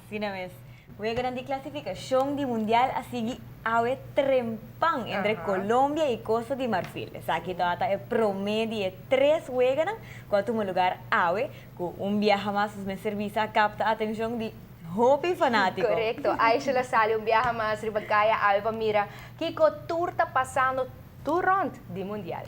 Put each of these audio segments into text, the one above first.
Así na mes. Juega grande clasificación de mundial así awe trempang entre Colombia y Costa de Marfil. Aquí todavía el promedio de 3 juegan cuatro lugar awe con un viaje más me servicia capta atención de hopi fanático. Correcto. Aisha La Salle, un viaje más ribacaya Alba mira Kiko tour está pasando tu rond de mundial.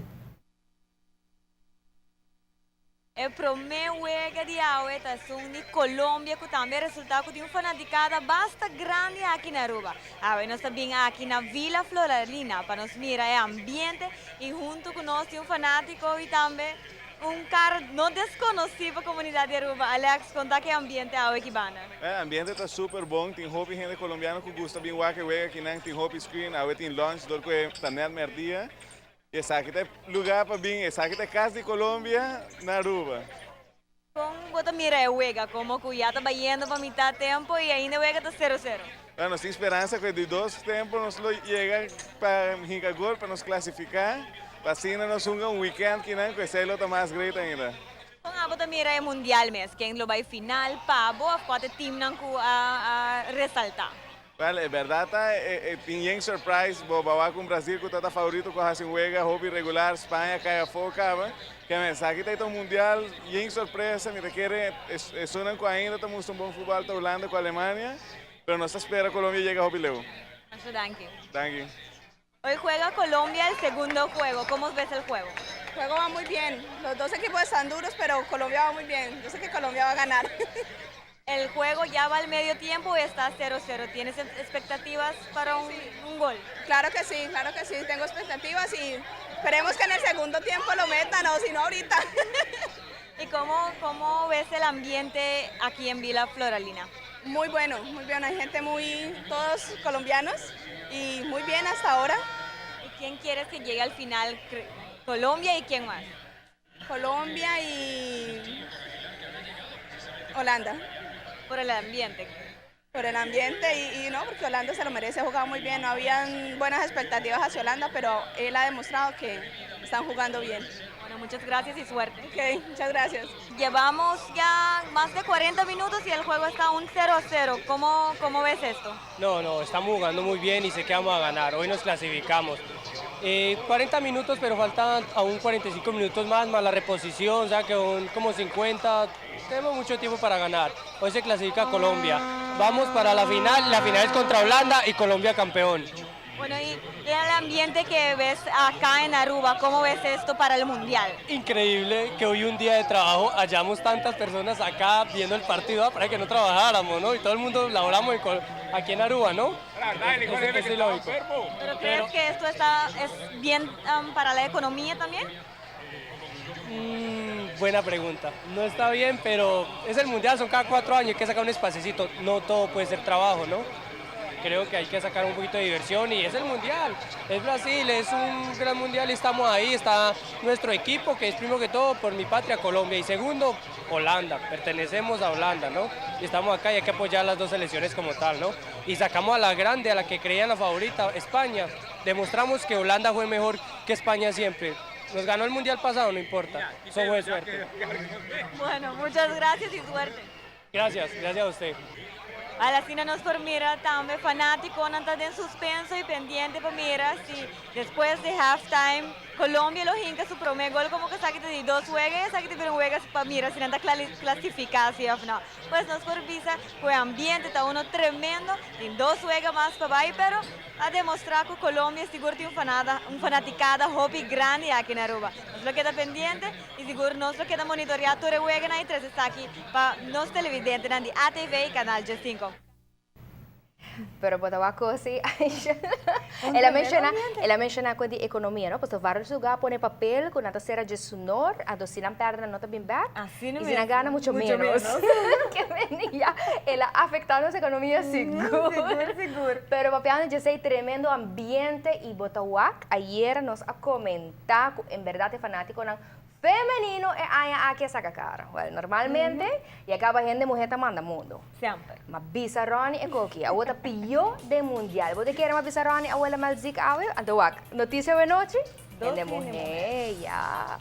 El primer juego de agua son de Colombia, que también resultado de una fanaticada bastante grande aquí en Aruba. Ahora nos también aquí en la Villa Floralina para nos mirar el ambiente y junto con nosotros un fanático y también un cara no desconocido para la comunidad de Aruba. Alex, conta que ambiente ahora aquí van. O ambiente está super bom, tem hopi gente colombiana que gosta bem de juega aqui, né? Tem hopi screen, ahora tem lunch, dor que está net merdia. E essa aqui é lugar para vir, essa aqui é casa de Colômbia na Aruba. Con vos mira el juego, como que ya está yendo para mitad tiempo y ainda juega está 0-0. Bueno, nós temos esperança que de 2 tempos nós chega para hincar gol, para nos classificar. Para assim nós um weekend que não, que esse é o mais grande ainda. Con vos mira el mundial mes, quem lo vai final, pa vos quatro team não a resaltar. Well, é verdade, tem um surprise, boa com o Brasil, que está favorito com a juega, hobby regular, Espanha, cai a foca, que aqui está o mundial, e surpresa, me requer, sonan com ainda, estamos um bom futebol, está Holanda com a Alemanha, pero nossa espera Colômbia chega a hobby leu. Muchas gracias. Thank you. Hoy juega Colombia el segundo juego. ¿Cómo ves el juego? El juego va muy bien. Los dos equipos están duros, pero Colombia va muy bien. Yo sé que Colombia va a ganar. El juego ya va al medio tiempo y está 0-0. ¿Tienes expectativas para un gol? Claro que sí, tengo expectativas y esperemos que en el segundo tiempo lo metan, o si no ahorita. ¿Y cómo ves el ambiente aquí en Villa Floralina? Muy bueno, hay gente todos colombianos y muy bien hasta ahora. ¿Y quién quieres que llegue al final? ¿Colombia y quién más? Colombia y Holanda. Por el ambiente. Por el ambiente y no, porque Holanda se lo merece, ha jugado muy bien, no habían buenas expectativas hacia Holanda, pero él ha demostrado que están jugando bien. Bueno, muchas gracias y suerte. Ok, muchas gracias. Llevamos ya más de 40 minutos y el juego está un 0-0. ¿Cómo ves esto? No, estamos jugando muy bien y sé que vamos a ganar. Hoy nos clasificamos. 40 minutos, pero faltan aún 45 minutos más la reposición, o sea que aún como 50. Tenemos mucho tiempo para ganar. Hoy se clasifica Colombia. Vamos para la final es contra Holanda y Colombia campeón. Bueno, y el ambiente que ves acá en Aruba, ¿cómo ves esto para el Mundial? Increíble que hoy un día de trabajo hayamos tantas personas acá viendo el partido para que no trabajáramos, ¿no? Y todo el mundo laboramos aquí en Aruba, ¿no? Es lógico. ¿Pero crees que esto es bien para la economía también? Buena pregunta. No está bien, pero es el Mundial, son cada 4 años, hay que sacar un espacecito. No todo puede ser trabajo, ¿no? Creo que hay que sacar un poquito de diversión y es el Mundial. Es Brasil, es un gran Mundial y estamos ahí. Está nuestro equipo, que es primero que todo por mi patria, Colombia, y segundo, Holanda. Pertenecemos a Holanda, ¿no? Y estamos acá y hay que apoyar las dos selecciones como tal, ¿no? Y sacamos a la grande, a la que creían la favorita, España. Demostramos que Holanda fue mejor que España siempre. Nos ganó el Mundial pasado, no importa. Somos de suerte. Bueno, muchas gracias y suerte. Gracias a usted. A la cena nos por mira también fanático, no está en suspenso y pendiente para mirar si después de halftime Colombia lo hinca su primer gol como que saque de 2 juegos, saque de 1 juego para mirar si no está clasificado si no. Pues nos por visa, el ambiente está uno tremendo, en 2 juegos más para ahí, pero a demostrar que Colombia seguro tiene un fanaticada hobby grande aquí en Aruba. Nos lo queda pendiente y seguro nos lo queda monitorear todo el juego y 3 está aquí para los televidentes de ATV y Canal G5. Pero Botabaco sí, ela menciona com de economia, não? Porque vários lugares põem papel com a terceira de sonor, a docina perde a nota bem back, Assim não e se gana muito menos. Que venía, ela afetando a economia seguro. Seguro. Pero papiano já sei tremendo ambiente e Botawac ayer nos a comentar, em verdade fanático não femenino é aqui essa cara. Well, normalmente, e acaba gente mulher manda mundo. Sempre. Mas Bizarroni e Coqui, a outra pior de mundial. Você quer uma Bizarroni, a outra malzica, a outra, notícia de noite? De mulher, ya.